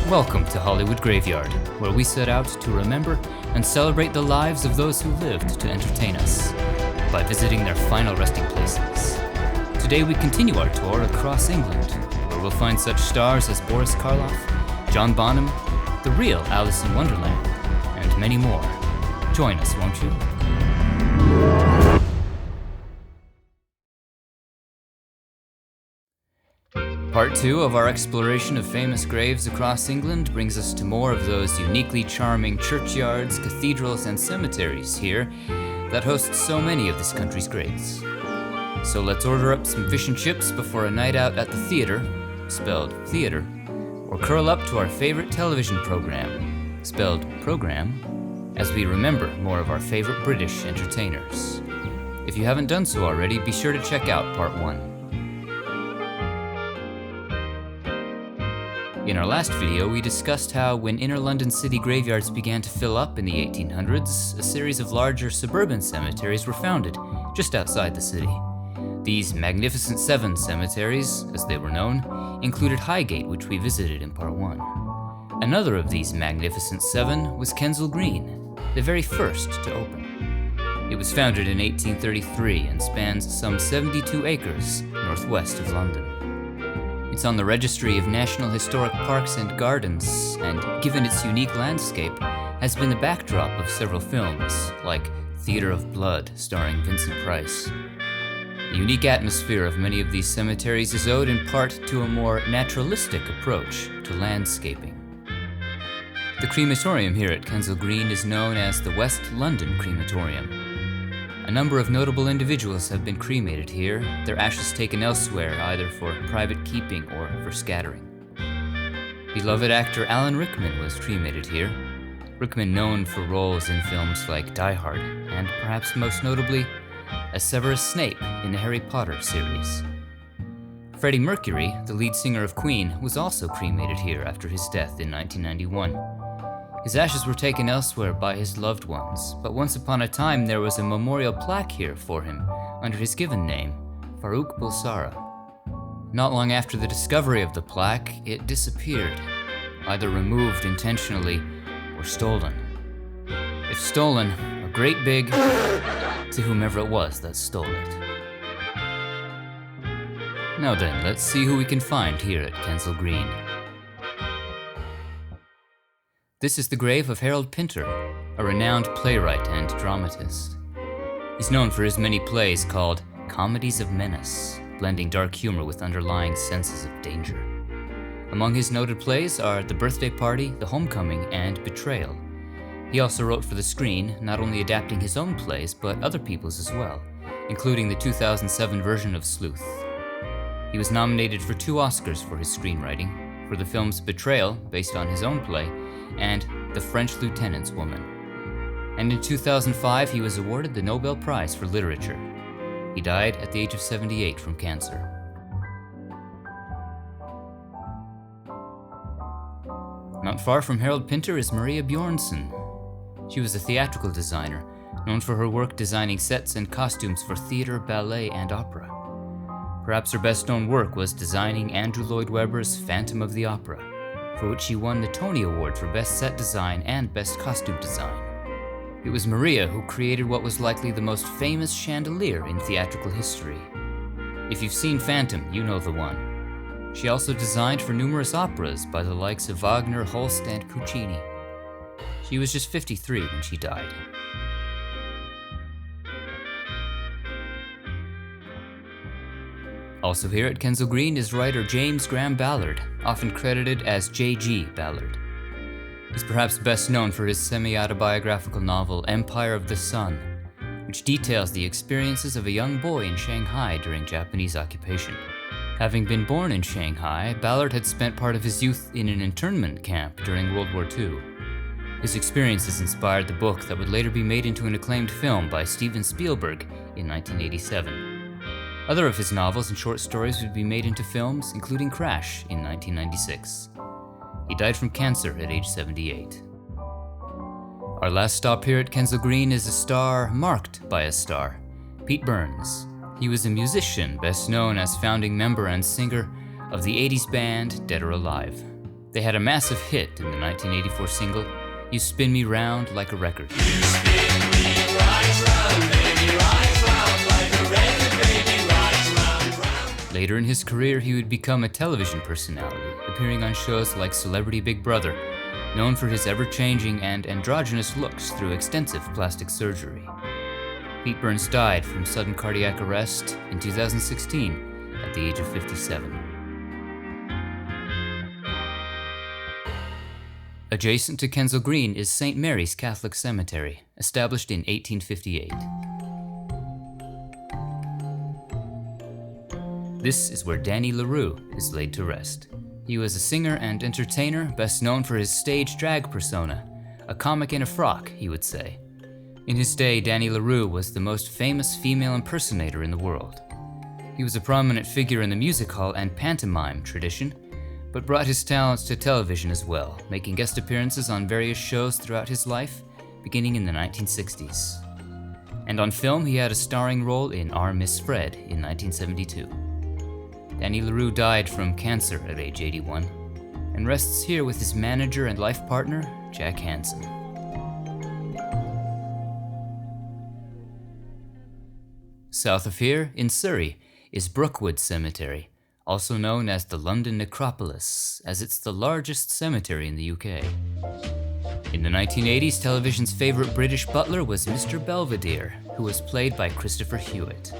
Welcome to Hollywood Graveyard, where we set out to remember and celebrate the lives of those who lived to entertain us by visiting their final resting places. Today we continue our tour across England, where we'll find such stars as Boris Karloff, John Bonham, the real Alice in Wonderland, and many more. Join us, won't you? Part 2 of our exploration of famous graves across England brings us to more of those uniquely charming churchyards, cathedrals, and cemeteries here that host so many of this country's greats. So let's order up some fish and chips before a night out at the theatre, spelled theatre, or curl up to our favorite television program, spelled program, as we remember more of our favorite British entertainers. If you haven't done so already, be sure to check out Part 1. In our last video, we discussed how when inner London city graveyards began to fill up in the 1800s, a series of larger suburban cemeteries were founded just outside the city. These Magnificent Seven cemeteries, as they were known, included Highgate, which we visited in Part 1. Another of these Magnificent Seven was Kensal Green, the very first to open. It was founded in 1833 and spans some 72 acres northwest of London. It's on the Registry of National Historic Parks and Gardens, and given its unique landscape, has been the backdrop of several films, like Theatre of Blood, starring Vincent Price. The unique atmosphere of many of these cemeteries is owed in part to a more naturalistic approach to landscaping. The crematorium here at Kensal Green is known as the West London Crematorium. A number of notable individuals have been cremated here, their ashes taken elsewhere either for private keeping or for scattering. Beloved actor Alan Rickman was cremated here. Rickman known for roles in films like Die Hard, and perhaps most notably, as Severus Snape in the Harry Potter series. Freddie Mercury, the lead singer of Queen, was also cremated here after his death in 1991. His ashes were taken elsewhere by his loved ones, but once upon a time there was a memorial plaque here for him under his given name, Farooq Bulsara. Not long after the discovery of the plaque, it disappeared, either removed intentionally or stolen. If stolen, a great big to whomever it was that stole it. Now then, let's see who we can find here at Kensal Green. This is the grave of Harold Pinter, a renowned playwright and dramatist. He's known for his many plays called comedies of menace, blending dark humor with underlying senses of danger. Among his noted plays are The Birthday Party, The Homecoming, and Betrayal. He also wrote for the screen, not only adapting his own plays, but other people's as well, including the 2007 version of Sleuth. He was nominated for 2 Oscars for his screenwriting, for the films Betrayal, based on his own play, and The French Lieutenant's Woman. And in 2005, he was awarded the Nobel Prize for Literature. He died at the age of 78 from cancer. Not far from Harold Pinter is Maria Bjornson. She was a theatrical designer, known for her work designing sets and costumes for theater, ballet, and opera. Perhaps her best-known work was designing Andrew Lloyd Webber's Phantom of the Opera, for which she won the Tony Award for Best Set Design and Best Costume Design. It was Maria who created what was likely the most famous chandelier in theatrical history. If you've seen Phantom, you know the one. She also designed for numerous operas by the likes of Wagner, Holst, and Puccini. She was just 53 when she died. Also here at Kensal Green is writer James Graham Ballard, often credited as J.G. Ballard. He's perhaps best known for his semi-autobiographical novel Empire of the Sun, which details the experiences of a young boy in Shanghai during Japanese occupation. Having been born in Shanghai, Ballard had spent part of his youth in an internment camp during World War II. His experiences inspired the book that would later be made into an acclaimed film by Steven Spielberg in 1987. Other of his novels and short stories would be made into films, including Crash in 1996. He died from cancer at age 78. Our last stop here at Kensal Green is a star marked by a star, Pete Burns. He was a musician, best known as founding member and singer of the 80s band Dead or Alive. They had a massive hit in the 1984 single, You Spin Me Round Like a Record. You spin me right round, baby, right round, like a record, baby, right round, round. Later in his career, he would become a television personality, appearing on shows like Celebrity Big Brother, known for his ever-changing and androgynous looks through extensive plastic surgery. Pete Burns died from sudden cardiac arrest in 2016 at the age of 57. Adjacent to Kensal Green is St. Mary's Catholic Cemetery, established in 1858. This is where Danny LaRue is laid to rest. He was a singer and entertainer, best known for his stage drag persona, a comic in a frock, he would say. In his day, Danny LaRue was the most famous female impersonator in the world. He was a prominent figure in the music hall and pantomime tradition, but brought his talents to television as well, making guest appearances on various shows throughout his life, beginning in the 1960s. And on film, he had a starring role in Our Miss Fred in 1972. Danny LaRue died from cancer at age 81, and rests here with his manager and life partner, Jack Hansen. South of here, in Surrey, is Brookwood Cemetery, also known as the London Necropolis, as it's the largest cemetery in the UK. In the 1980s, television's favorite British butler was Mr. Belvedere, who was played by Christopher Hewett.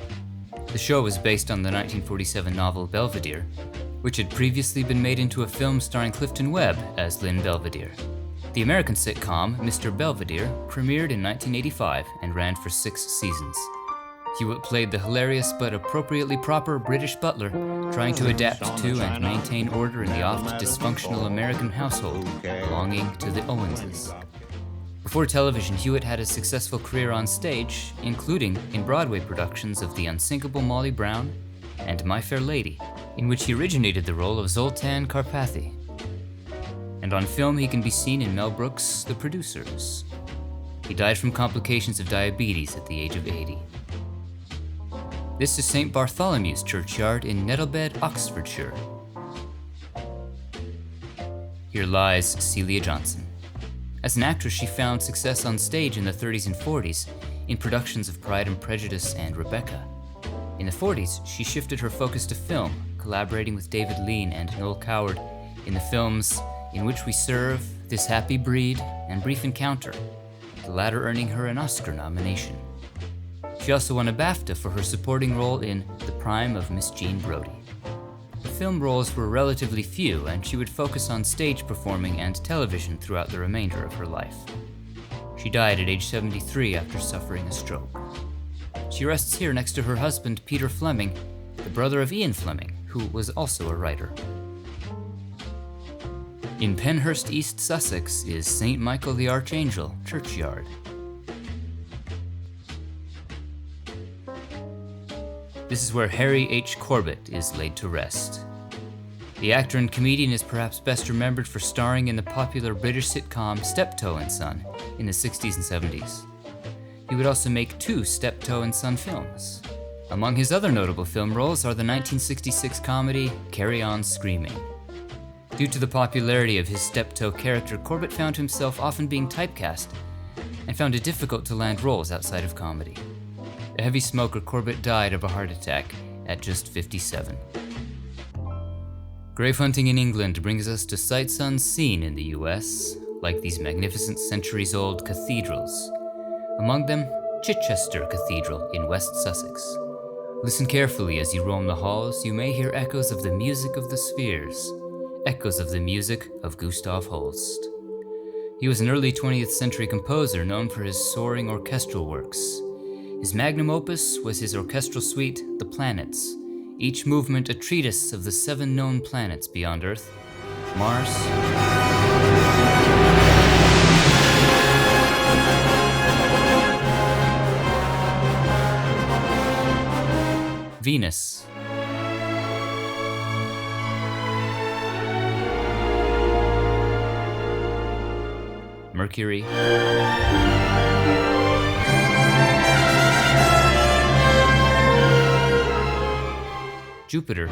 The show was based on the 1947 novel Belvedere, which had previously been made into a film starring Clifton Webb as Lynn Belvedere. The American sitcom, Mr. Belvedere, premiered in 1985 and ran for 6 seasons. Hewett played the hilarious but appropriately proper British butler, trying to adapt to and maintain order in the oft dysfunctional American household belonging to the Owenses. Before television, Hewett had a successful career on stage, including in Broadway productions of The Unsinkable Molly Brown and My Fair Lady, in which he originated the role of Zoltan Karpathy. And on film, he can be seen in Mel Brooks' The Producers. He died from complications of diabetes at the age of 80. This is St. Bartholomew's Churchyard in Nettlebed, Oxfordshire. Here lies Celia Johnson. As an actress, she found success on stage in the 30s and 40s in productions of Pride and Prejudice and Rebecca. In the 40s, she shifted her focus to film, collaborating with David Lean and Noel Coward in the films In Which We Serve, This Happy Breed, and Brief Encounter, the latter earning her an Oscar nomination. She also won a BAFTA for her supporting role in The Prime of Miss Jean Brodie. The film roles were relatively few, and she would focus on stage performing and television throughout the remainder of her life. She died at age 73 after suffering a stroke. She rests here next to her husband, Peter Fleming, the brother of Ian Fleming, who was also a writer. In Penhurst, East Sussex, is St. Michael the Archangel Churchyard. This is where Harry H. Corbett is laid to rest. The actor and comedian is perhaps best remembered for starring in the popular British sitcom Steptoe and Son in the 60s and 70s. He would also make 2 Steptoe and Son films. Among his other notable film roles are the 1966 comedy Carry On Screaming. Due to the popularity of his Steptoe character, Corbett found himself often being typecast and found it difficult to land roles outside of comedy. A heavy smoker, Corbett died of a heart attack at just 57. Grave hunting in England brings us to sights unseen in the US, like these magnificent centuries-old cathedrals. Among them, Chichester Cathedral in West Sussex. Listen carefully as you roam the halls. You may hear echoes of the music of the spheres, echoes of the music of Gustav Holst. He was an early 20th century composer known for his soaring orchestral works. His magnum opus was his orchestral suite, The Planets, each movement a treatise of the 7 known planets beyond Earth: Mars, Venus, Mercury, Jupiter,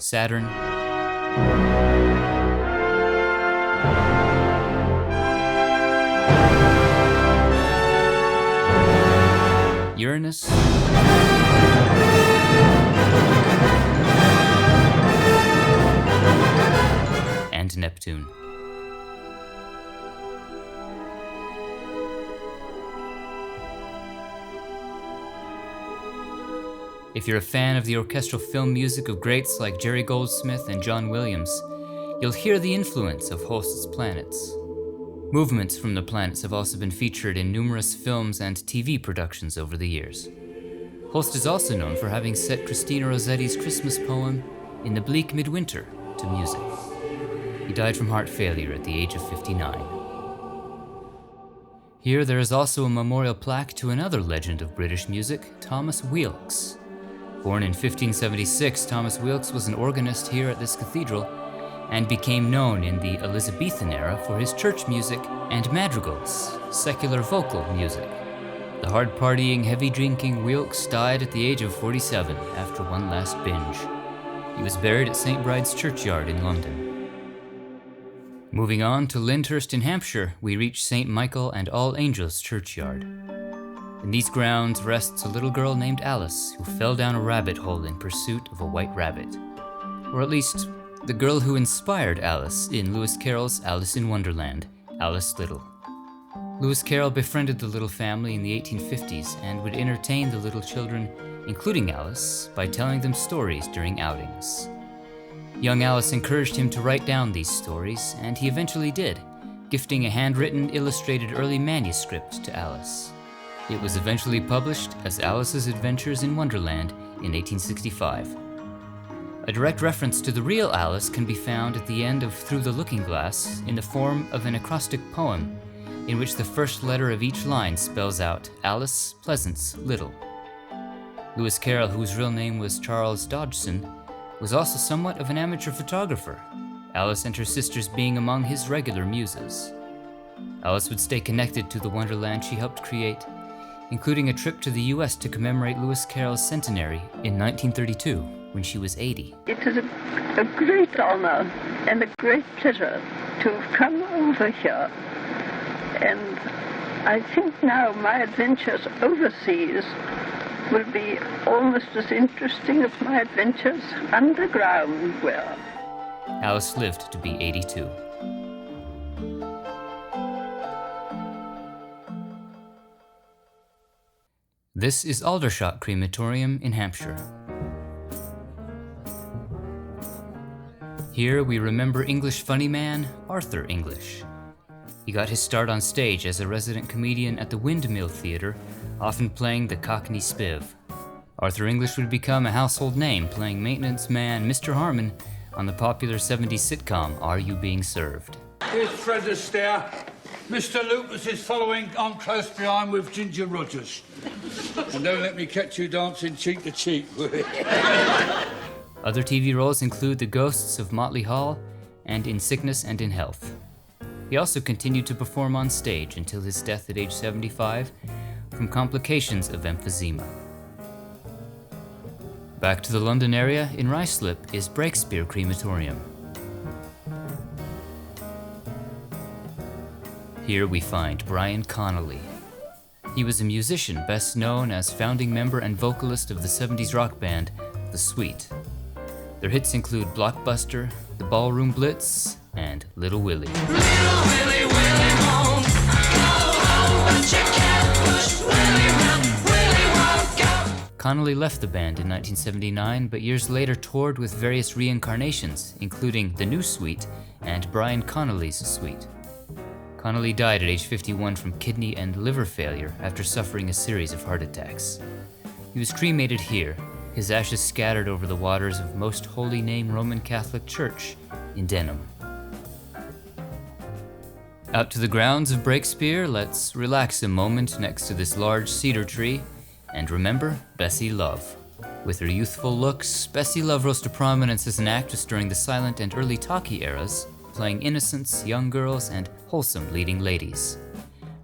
Saturn, Uranus, and Neptune. If you're a fan of the orchestral film music of greats like Jerry Goldsmith and John Williams, you'll hear the influence of Holst's planets. Movements from the planets have also been featured in numerous films and TV productions over the years. Holst is also known for having set Christina Rossetti's Christmas poem In the Bleak Midwinter to music. He died from heart failure at the age of 59. Here there is also a memorial plaque to another legend of British music, Thomas Weelkes. Born in 1576, Thomas Weelkes was an organist here at this cathedral and became known in the Elizabethan era for his church music and madrigals, secular vocal music. The hard-partying, heavy-drinking Weelkes died at the age of 47 after one last binge. He was buried at St. Bride's Churchyard in London. Moving on to Lyndhurst in Hampshire, we reach St. Michael and All Angels Churchyard. In these grounds rests a little girl named Alice who fell down a rabbit hole in pursuit of a white rabbit. Or at least, the girl who inspired Alice in Lewis Carroll's Alice in Wonderland, Alice Liddell. Lewis Carroll befriended the little family in the 1850s and would entertain the little children, including Alice, by telling them stories during outings. Young Alice encouraged him to write down these stories, and he eventually did, gifting a handwritten, illustrated early manuscript to Alice. It was eventually published as Alice's Adventures in Wonderland in 1865. A direct reference to the real Alice can be found at the end of Through the Looking Glass in the form of an acrostic poem in which the first letter of each line spells out Alice Pleasance Liddell. Lewis Carroll, whose real name was Charles Dodgson, was also somewhat of an amateur photographer, Alice and her sisters being among his regular muses. Alice would stay connected to the Wonderland she helped create, including a trip to the US to commemorate Lewis Carroll's centenary in 1932, when she was 80. It is a great honor and a great pleasure to have come over here. And I think now my adventures overseas will be almost as interesting as my adventures underground were. Alice lived to be 82. This is Aldershot Crematorium in Hampshire. Here we remember English funny man Arthur English. He got his start on stage as a resident comedian at the Windmill Theatre, often playing the Cockney Spiv. Arthur English would become a household name, playing maintenance man Mr. Harmon on the popular 70s sitcom Are You Being Served? Here's Fred Astaire. Mr. Lucas is following on close behind with Ginger Rogers. And don't let me catch you dancing cheek to cheek. Other TV roles include the ghosts of Motley Hall and In Sickness and in Health. He also continued to perform on stage until his death at age 75 from complications of emphysema. Back to the London area, in Ruislip is Breakspear Crematorium. Here we find Brian Connolly. He was a musician best known as founding member and vocalist of the 70s rock band, The Sweet. Their hits include Blockbuster, The Ballroom Blitz, and Little Willie. Little Willie, Willie won't go home, but you can't push Willie round. Willie won't go. Connolly left the band in 1979, but years later toured with various reincarnations, including The New Sweet and Brian Connolly's Sweet. Connolly died at age 51 from kidney and liver failure after suffering a series of heart attacks. He was cremated here, his ashes scattered over the waters of Most Holy Name Roman Catholic Church in Denham. Out to the grounds of Breakspear, let's relax a moment next to this large cedar tree and remember Bessie Love. With her youthful looks, Bessie Love rose to prominence as an actress during the silent and early talkie eras, playing innocents, young girls, and wholesome leading ladies.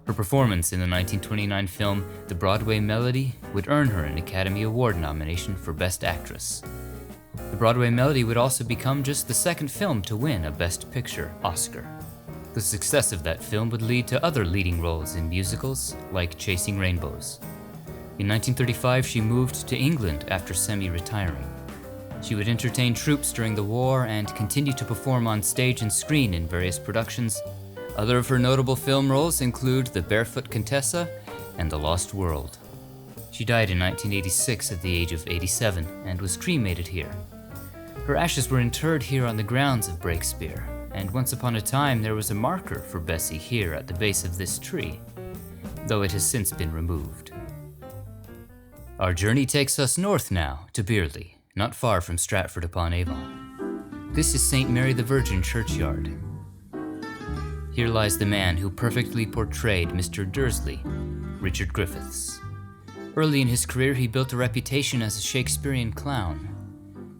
Her performance in the 1929 film The Broadway Melody would earn her an Academy Award nomination for Best Actress. The Broadway Melody would also become just the second film to win a Best Picture Oscar. The success of that film would lead to other leading roles in musicals, like Chasing Rainbows. In 1935, she moved to England after semi-retiring. She would entertain troops during the war and continue to perform on stage and screen in various productions. Other of her notable film roles include The Barefoot Contessa and The Lost World. She died in 1986 at the age of 87 and was cremated here. Her ashes were interred here on the grounds of Breakspear, and once upon a time there was a marker for Bessie here at the base of this tree, though it has since been removed. Our journey takes us north now to Bearley, not far from Stratford-upon-Avon. This is St. Mary the Virgin churchyard. Here lies the man who perfectly portrayed Mr. Dursley, Richard Griffiths. Early in his career, he built a reputation as a Shakespearean clown.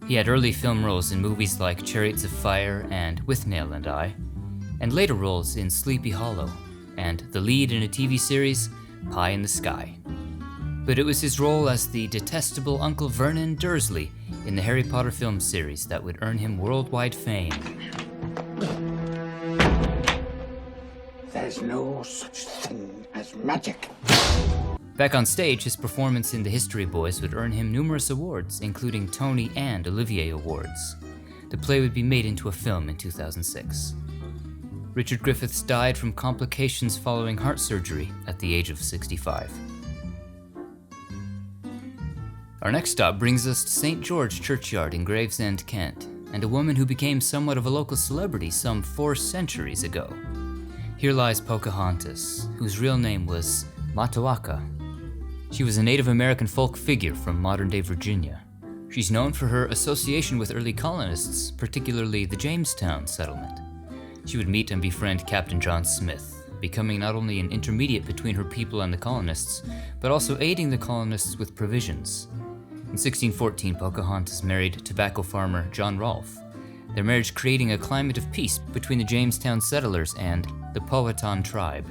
He had early film roles in movies like Chariots of Fire and Withnail and I, and later roles in Sleepy Hollow, and the lead in a TV series, Pie in the Sky. But it was his role as the detestable Uncle Vernon Dursley in the Harry Potter film series that would earn him worldwide fame. There's no such thing as magic. Back on stage, his performance in The History Boys would earn him numerous awards, including Tony and Olivier Awards. The play would be made into a film in 2006. Richard Griffiths died from complications following heart surgery at the age of 65. Our next stop brings us to St. George Churchyard in Gravesend, Kent, and a woman who became somewhat of a local celebrity some 4 centuries ago. Here lies Pocahontas, whose real name was Matoaka. She was a Native American folk figure from modern-day Virginia. She's known for her association with early colonists, particularly the Jamestown settlement. She would meet and befriend Captain John Smith, becoming not only an intermediate between her people and the colonists, but also aiding the colonists with provisions. In 1614, Pocahontas married tobacco farmer John Rolfe, their marriage creating a climate of peace between the Jamestown settlers and the Powhatan tribe.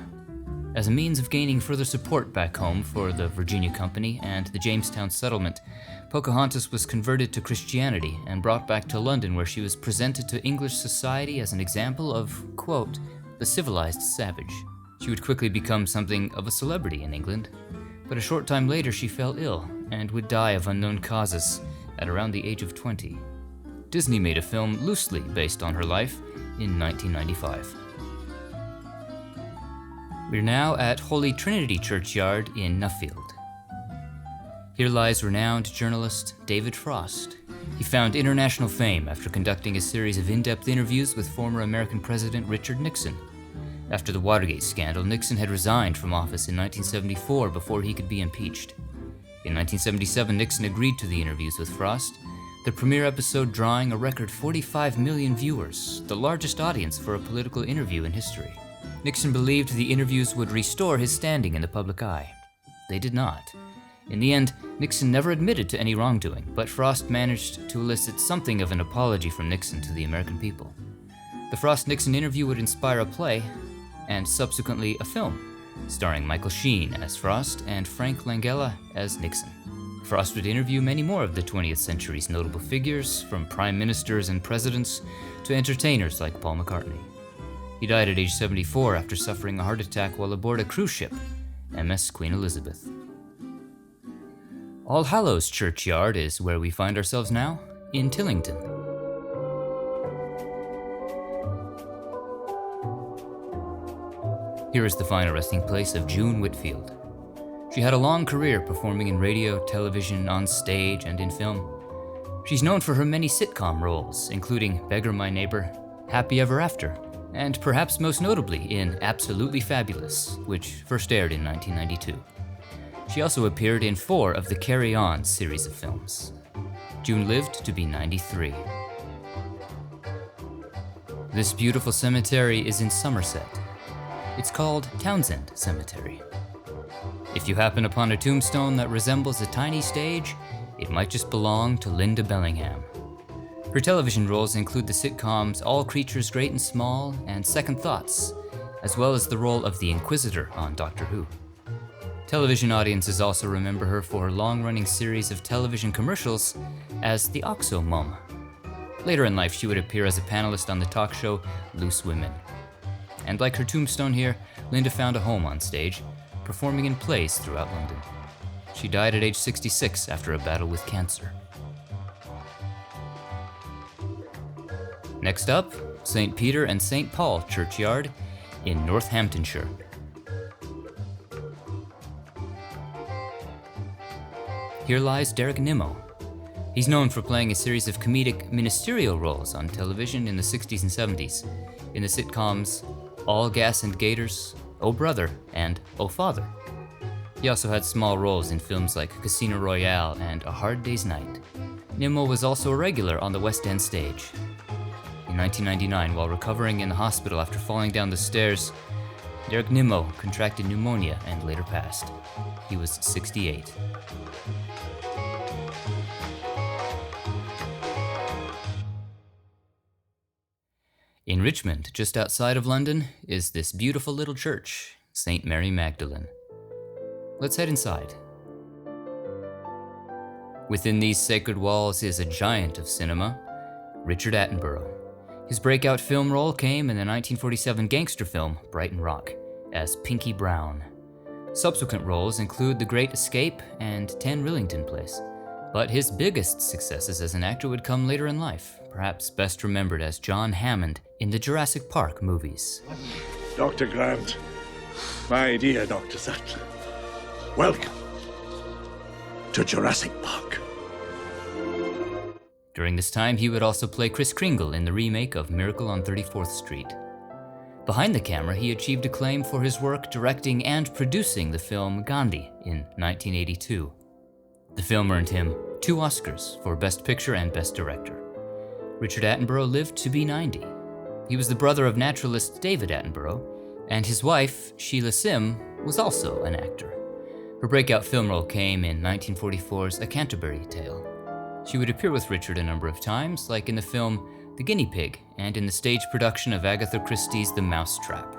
As a means of gaining further support back home for the Virginia Company and the Jamestown settlement, Pocahontas was converted to Christianity and brought back to London, where she was presented to English society as an example of, quote, the civilized savage. She would quickly become something of a celebrity in England, but a short time later she fell ill and would die of unknown causes at around the age of 20. Disney made a film loosely based on her life in 1995. We're now at Holy Trinity Churchyard in Nuffield. Here lies renowned journalist David Frost. He found international fame after conducting a series of in-depth interviews with former American President Richard Nixon. After the Watergate scandal, Nixon had resigned from office in 1974 before he could be impeached. In 1977, Nixon agreed to the interviews with Frost, the premiere episode drawing a record 45 million viewers, the largest audience for a political interview in history. Nixon believed the interviews would restore his standing in the public eye. They did not. In the end, Nixon never admitted to any wrongdoing, but Frost managed to elicit something of an apology from Nixon to the American people. The Frost-Nixon interview would inspire a play, and subsequently a film, starring Michael Sheen as Frost and Frank Langella as Nixon. Frost would interview many more of the 20th century's notable figures, from prime ministers and presidents to entertainers like Paul McCartney. He died at age 74 after suffering a heart attack while aboard a cruise ship, MS Queen Elizabeth. All Hallows Churchyard is where we find ourselves now, in Tillington. Here is the final resting place of June Whitfield. She had a long career performing in radio, television, on stage, and in film. She's known for her many sitcom roles, including Beggar My Neighbor, Happy Ever After, and perhaps most notably in Absolutely Fabulous, which first aired in 1992. She also appeared in 4 of the Carry On series of films. June lived to be 93. This beautiful cemetery is in Somerset. It's called Townsend Cemetery. If you happen upon a tombstone that resembles a tiny stage, it might just belong to Linda Bellingham. Her television roles include the sitcoms All Creatures Great and Small and Second Thoughts, as well as the role of the Inquisitor on Doctor Who. Television audiences also remember her for her long-running series of television commercials as the Oxo Mum. Later in life, she would appear as a panelist on the talk show Loose Women. And like her tombstone here, Linda found a home on stage, performing in plays throughout London. She died at age 66 after a battle with cancer. Next up, St. Peter and St. Paul Churchyard in Northamptonshire. Here lies Derek Nimmo. He's known for playing a series of comedic ministerial roles on television in the 60s and 70s, in the sitcoms All Gas and Gators, Oh Brother, and Oh Father. He also had small roles in films like Casino Royale and A Hard Day's Night. Nimmo was also a regular on the West End stage. In 1999, while recovering in the hospital after falling down the stairs, Derek Nimmo contracted pneumonia and later passed. He was 68. In Richmond, just outside of London, is this beautiful little church, St. Mary Magdalene. Let's head inside. Within these sacred walls is a giant of cinema, Richard Attenborough. His breakout film role came in the 1947 gangster film Brighton Rock as Pinky Brown. Subsequent roles include The Great Escape and 10 Rillington Place. But his biggest successes as an actor would come later in life, perhaps best remembered as John Hammond in the Jurassic Park movies. Dr. Grant, my dear Dr. Sutton, welcome to Jurassic Park. During this time, he would also play Kris Kringle in the remake of Miracle on 34th Street. Behind the camera, he achieved acclaim for his work directing and producing the film Gandhi in 1982. The film earned him 2 Oscars for Best Picture and Best Director. Richard Attenborough lived to be 90. He was the brother of naturalist David Attenborough, and his wife, Sheila Sim, was also an actor. Her breakout film role came in 1944's A Canterbury Tale. She would appear with Richard a number of times, like in the film The Guinea Pig and in the stage production of Agatha Christie's The Mousetrap.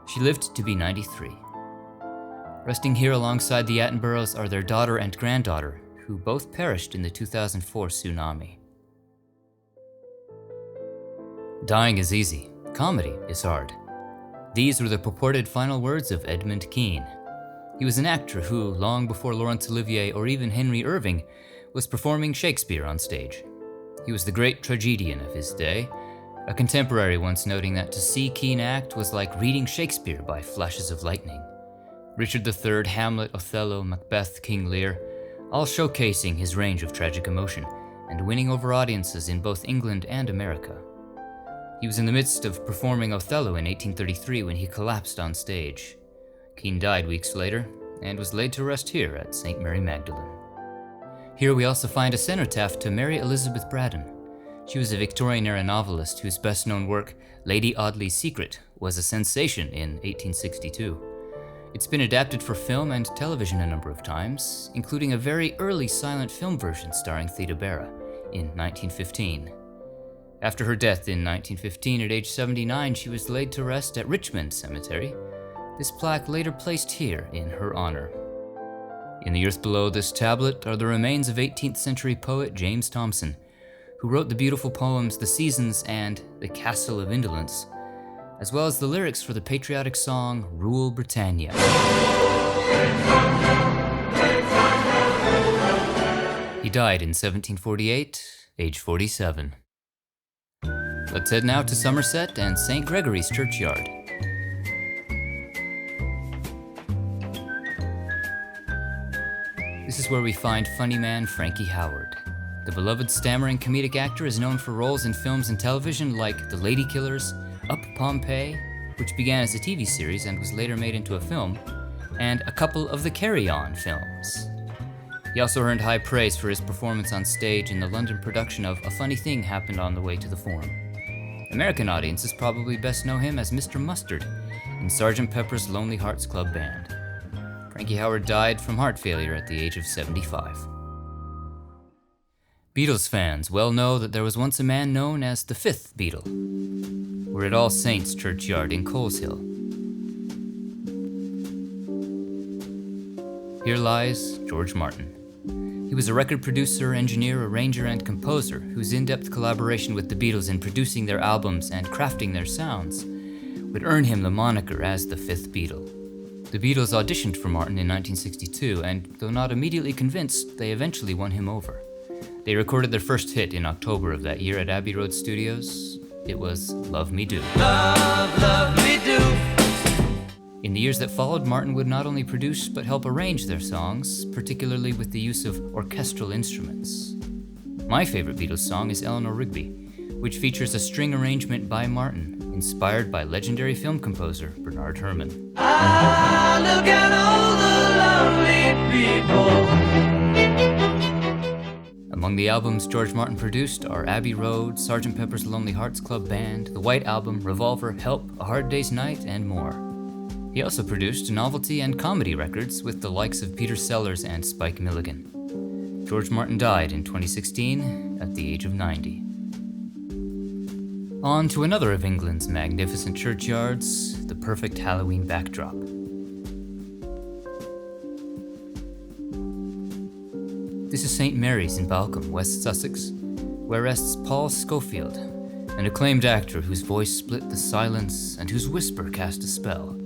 She lived to be 93. Resting here alongside the Attenboroughs are their daughter and granddaughter, who both perished in the 2004 tsunami. Dying is easy, comedy is hard. These were the purported final words of Edmund Kean. He was an actor who, long before Laurence Olivier or even Henry Irving, was performing Shakespeare on stage. He was the great tragedian of his day, a contemporary once noting that to see Kean act was like reading Shakespeare by flashes of lightning. Richard III, Hamlet, Othello, Macbeth, King Lear, all showcasing his range of tragic emotion and winning over audiences in both England and America. He was in the midst of performing Othello in 1833 when he collapsed on stage. Kean died weeks later and was laid to rest here at St. Mary Magdalene. Here we also find a cenotaph to Mary Elizabeth Braddon. She was a Victorian-era novelist whose best-known work, Lady Audley's Secret, was a sensation in 1862. It's been adapted for film and television a number of times, including a very early silent film version starring Theda Bara in 1915. After her death in 1915 at age 79, she was laid to rest at Richmond Cemetery. This plaque later placed here in her honor. In the earth below this tablet are the remains of 18th century poet James Thomson, who wrote the beautiful poems The Seasons and The Castle of Indolence, as well as the lyrics for the patriotic song Rule Britannia. He died in 1748, age 47. Let's head now to Somerset and St. Gregory's Churchyard. This is where we find funny man Frankie Howerd. The beloved stammering comedic actor is known for roles in films and television like The Lady Killers, Up Pompeii, which began as a TV series and was later made into a film, and a couple of the Carry On films. He also earned high praise for his performance on stage in the London production of A Funny Thing Happened on the Way to the Forum. American audiences probably best know him as Mr. Mustard in Sgt. Pepper's Lonely Hearts Club Band. Frankie Howerd died from heart failure at the age of 75. Beatles fans well know that there was once a man known as the Fifth Beatle. We're at All Saints Churchyard in Coleshill. Here lies George Martin. He was a record producer, engineer, arranger, and composer whose in-depth collaboration with the Beatles in producing their albums and crafting their sounds would earn him the moniker as the Fifth Beatle. The Beatles auditioned for Martin in 1962, and though not immediately convinced, they eventually won him over. They recorded their first hit in October of that year at Abbey Road Studios. It was Love Me Do. Love, love me do. In the years that followed, Martin would not only produce but help arrange their songs, particularly with the use of orchestral instruments. My favorite Beatles song is Eleanor Rigby, which features a string arrangement by Martin, inspired by legendary film composer Bernard Herrmann. Ah, look at all the lovely people. Among the albums George Martin produced are Abbey Road, Sgt. Pepper's Lonely Hearts Club Band, The White Album, Revolver, Help, A Hard Day's Night, and more. He also produced novelty and comedy records with the likes of Peter Sellers and Spike Milligan. George Martin died in 2016 at the age of 90. On to another of England's magnificent churchyards, the perfect Halloween backdrop. This is St. Mary's in Balcombe, West Sussex, where rests Paul Scofield, an acclaimed actor whose voice split the silence and whose whisper cast a spell.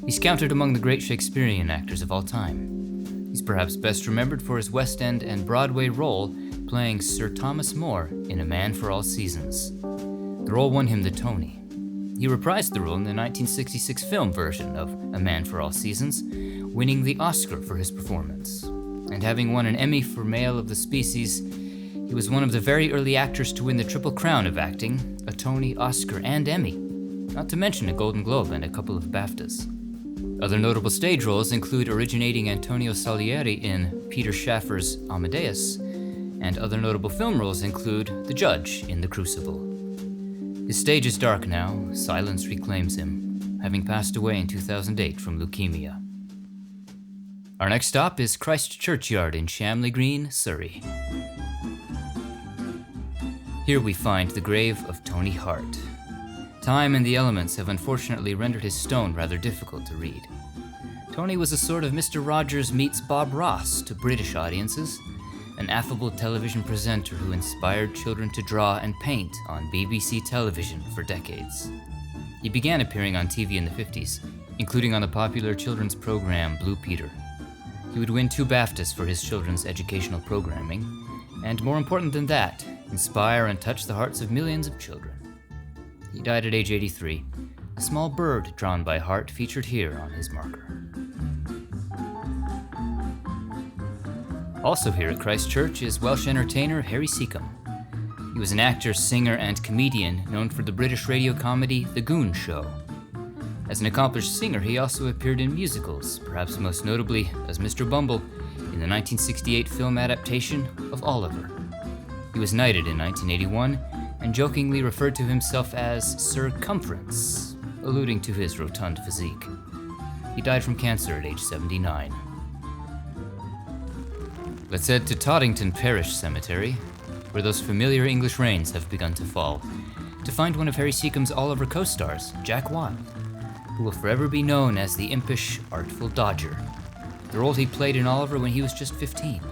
He's counted among the great Shakespearean actors of all time. He's perhaps best remembered for his West End and Broadway role playing Sir Thomas More in A Man for All Seasons. The role won him the Tony. He reprised the role in the 1966 film version of A Man for All Seasons, winning the Oscar for his performance. And having won an Emmy for Male of the Species, he was one of the very early actors to win the Triple Crown of acting, a Tony, Oscar, and Emmy, not to mention a Golden Globe and a couple of BAFTAs. Other notable stage roles include originating Antonio Salieri in Peter Shaffer's Amadeus, and other notable film roles include the Judge in The Crucible. His stage is dark now, silence reclaims him, having passed away in 2008 from leukemia. Our next stop is Christ Churchyard in Shamley Green, Surrey. Here we find the grave of Tony Hart. Time and the elements have unfortunately rendered his stone rather difficult to read. Tony was a sort of Mr. Rogers meets Bob Ross to British audiences, an affable television presenter who inspired children to draw and paint on BBC television for decades. He began appearing on TV in the 50s, including on the popular children's program Blue Peter. He would win 2 BAFTAs for his children's educational programming, and more important than that, inspire and touch the hearts of millions of children. He died at age 83. A small bird drawn by Hart featured here on his marker. Also here at Christ Church is Welsh entertainer Harry Secombe. He was an actor, singer, and comedian known for the British radio comedy The Goon Show. As an accomplished singer, he also appeared in musicals, perhaps most notably as Mr. Bumble in the 1968 film adaptation of Oliver. He was knighted in 1981 and jokingly referred to himself as Circumference, alluding to his rotund physique. He died from cancer at age 79. Let's head to Toddington Parish Cemetery, where those familiar English rains have begun to fall, to find one of Harry Secombe's Oliver co-stars, Jack Wilde, who will forever be known as the impish, artful Dodger, the role he played in Oliver when he was just 15.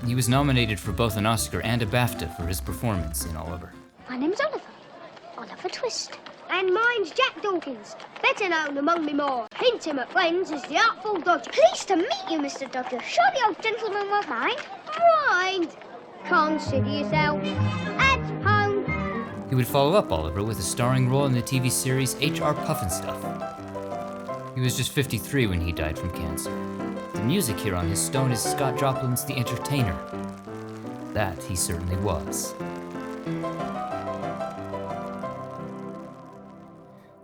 He was nominated for both an Oscar and a BAFTA for his performance in Oliver. My name's Oliver. Oliver Twist. And mine's Jack Dawkins, better known among me more intimate friends as the Artful Dodger. Pleased to meet you, Mr. Dodger. Sure the old gentleman won't mind? Mind? Consider yourself at home. He would follow up Oliver with a starring role in the TV series H.R. Pufnstuf. He was just 53 when he died from cancer. The music here on his stone is Scott Joplin's The Entertainer. That he certainly was.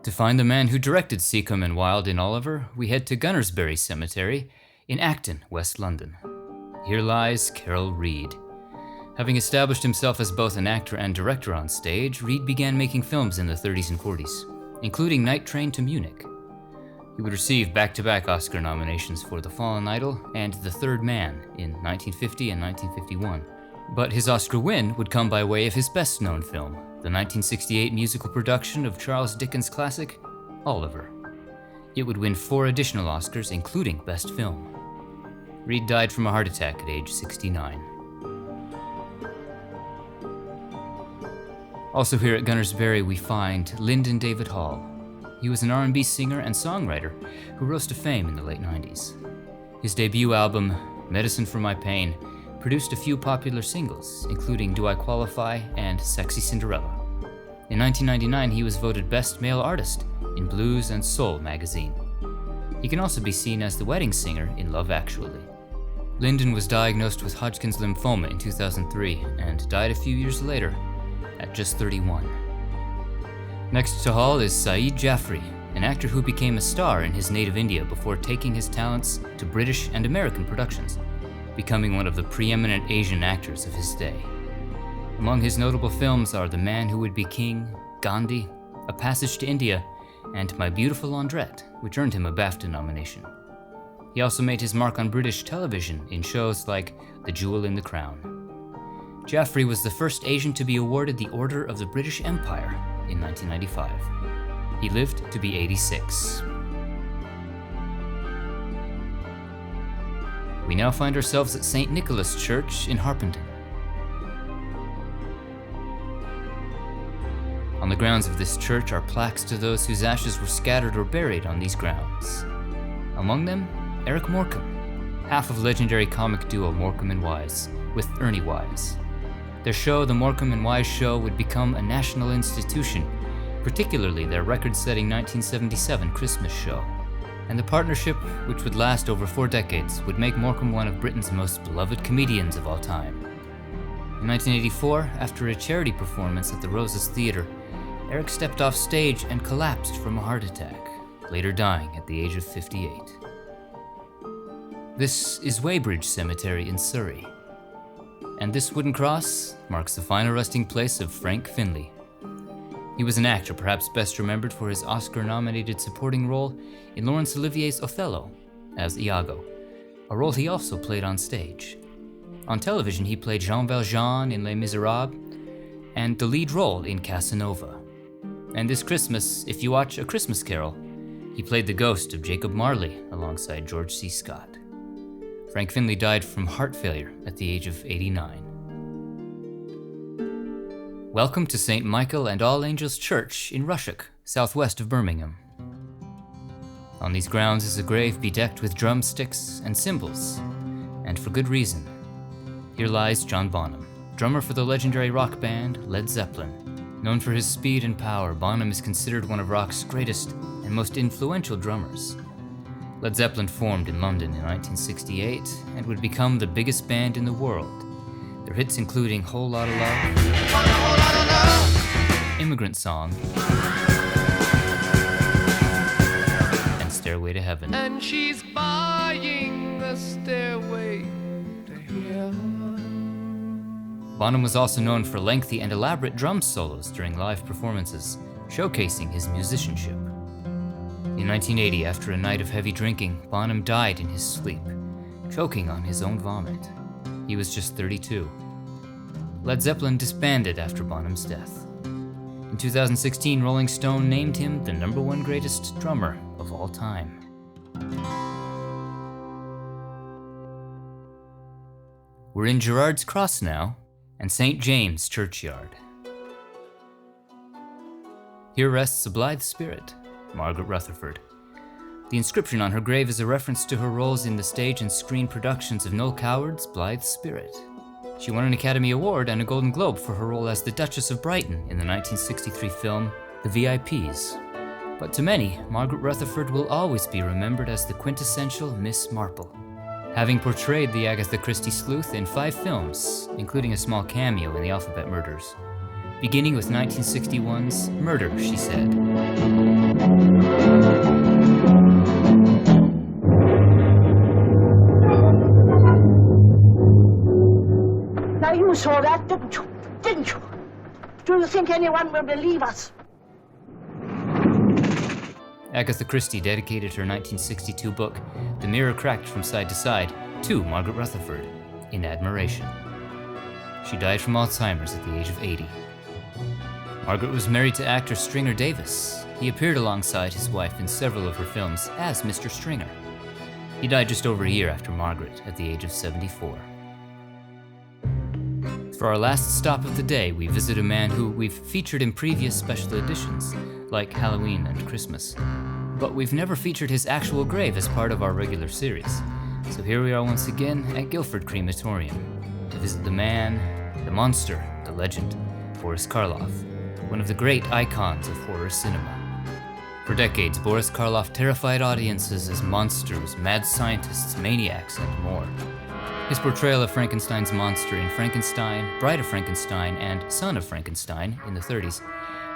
To find the man who directed Secombe and Wilde in Oliver, we head to Gunnersbury Cemetery in Acton, West London. Here lies Carol Reed. Having established himself as both an actor and director on stage, Reed began making films in the 30s and 40s, including Night Train to Munich. He would receive back-to-back Oscar nominations for The Fallen Idol and The Third Man in 1950 and 1951. But his Oscar win would come by way of his best-known film, the 1968 musical production of Charles Dickens' classic, Oliver. It would win 4 additional Oscars, including Best Film. Reed died from a heart attack at age 69. Also here at Gunnersbury we find Lyndon David Hall. He was an R&B singer and songwriter who rose to fame in the late 90s. His debut album, Medicine for My Pain, produced a few popular singles, including Do I Qualify and Sexy Cinderella. In 1999, he was voted Best Male Artist in Blues and Soul magazine. He can also be seen as the wedding singer in Love Actually. Lyndon was diagnosed with Hodgkin's lymphoma in 2003 and died a few years later at just 31. Next to Hall is Saeed Jaffrey, an actor who became a star in his native India before taking his talents to British and American productions, becoming one of the preeminent Asian actors of his day. Among his notable films are The Man Who Would Be King, Gandhi, A Passage to India, and My Beautiful Laundrette, which earned him a BAFTA nomination. He also made his mark on British television in shows like The Jewel in the Crown. Jaffrey was the first Asian to be awarded the Order of the British Empire in 1995. He lived to be 86. We now find ourselves at St. Nicholas Church in Harpenden. On the grounds of this church are plaques to those whose ashes were scattered or buried on these grounds. Among them, Eric Morecambe, half of legendary comic duo Morecambe and Wise, with Ernie Wise. Their show, The Morecambe and Wise Show, would become a national institution, particularly their record-setting 1977 Christmas show. And the partnership, which would last over 4 decades, would make Morecambe one of Britain's most beloved comedians of all time. In 1984, after a charity performance at the Roses Theatre, Eric stepped off stage and collapsed from a heart attack, later dying at the age of 58. This is Weybridge Cemetery in Surrey, and this wooden cross marks the final resting place of Frank Finlay. He was an actor perhaps best remembered for his Oscar-nominated supporting role in Laurence Olivier's Othello as Iago, a role he also played on stage. On television, he played Jean Valjean in Les Miserables and the lead role in Casanova. And this Christmas, if you watch A Christmas Carol, he played the ghost of Jacob Marley alongside George C. Scott. Frank Finlay died from heart failure at the age of 89. Welcome to St. Michael and All Angels Church in Rushock, southwest of Birmingham. On these grounds is a grave bedecked with drumsticks and cymbals, and for good reason. Here lies John Bonham, drummer for the legendary rock band Led Zeppelin. Known for his speed and power, Bonham is considered one of rock's greatest and most influential drummers. Led Zeppelin formed in London in 1968 and would become the biggest band in the world. Their hits including Whole Lotta Love, Immigrant Song, and Stairway to Heaven. And she's buying the stairway to heaven. Bonham was also known for lengthy and elaborate drum solos during live performances, showcasing his musicianship. In 1980, after a night of heavy drinking, Bonham died in his sleep, choking on his own vomit. He was just 32. Led Zeppelin disbanded after Bonham's death. In 2016, Rolling Stone named him the #1 greatest drummer of all time. We're in Gerrard's Cross now, and St. James Churchyard. Here rests a blithe spirit, Margaret Rutherford. The inscription on her grave is a reference to her roles in the stage and screen productions of Noel Coward's Blithe Spirit. She won an Academy Award and a Golden Globe for her role as the Duchess of Brighton in the 1963 film The VIPs. But to many, Margaret Rutherford will always be remembered as the quintessential Miss Marple, having portrayed the Agatha Christie sleuth in 5 films, including a small cameo in The Alphabet Murders. Beginning with 1961's Murder, She Said. Now you saw that, didn't you? Didn't you? Do you think anyone will believe us? Agatha Christie dedicated her 1962 book, The Mirror Cracked from Side to Side, to Margaret Rutherford, in admiration. She died from Alzheimer's at the age of 80. Margaret was married to actor Stringer Davis. He appeared alongside his wife in several of her films as Mr. Stringer. He died just over a year after Margaret, at the age of 74. For our last stop of the day, we visit a man who we've featured in previous special editions, like Halloween and Christmas. But we've never featured his actual grave as part of our regular series. So here we are once again at Guildford Crematorium to visit the man, the monster, the legend, Boris Karloff, one of the great icons of horror cinema. For decades, Boris Karloff terrified audiences as monsters, mad scientists, maniacs, and more. His portrayal of Frankenstein's monster in Frankenstein, Bride of Frankenstein, and Son of Frankenstein in the 30s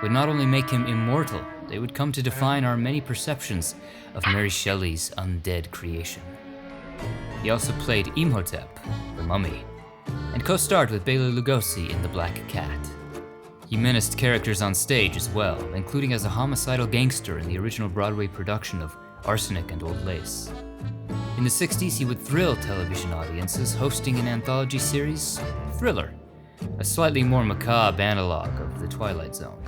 would not only make him immortal, they would come to define our many perceptions of Mary Shelley's undead creation. He also played Imhotep, the mummy, and co-starred with Bela Lugosi in The Black Cat. He menaced characters on stage as well, including as a homicidal gangster in the original Broadway production of Arsenic and Old Lace. In the 60s, he would thrill television audiences, hosting an anthology series, Thriller, a slightly more macabre analog of The Twilight Zone.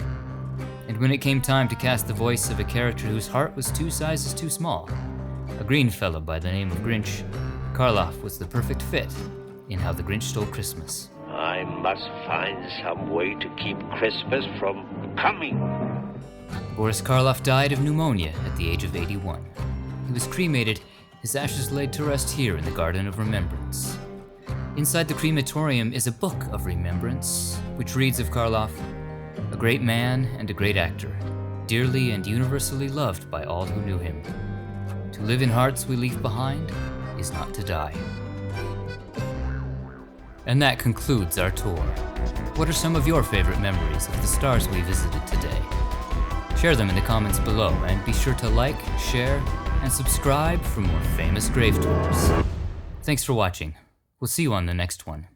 And when it came time to cast the voice of a character whose heart was 2 sizes too small, a green fellow by the name of Grinch, Karloff was the perfect fit in How the Grinch Stole Christmas. I must find some way to keep Christmas from coming. Boris Karloff died of pneumonia at the age of 81. He was cremated, his ashes laid to rest here in the Garden of Remembrance. Inside the crematorium is a book of remembrance, which reads of Karloff, a great man and a great actor, dearly and universally loved by all who knew him. To live in hearts we leave behind is not to die. And that concludes our tour. What are some of your favorite memories of the stars we visited today? Share them in the comments below, and be sure to like, share, and subscribe for more famous grave tours. Thanks for watching. We'll see you on the next one.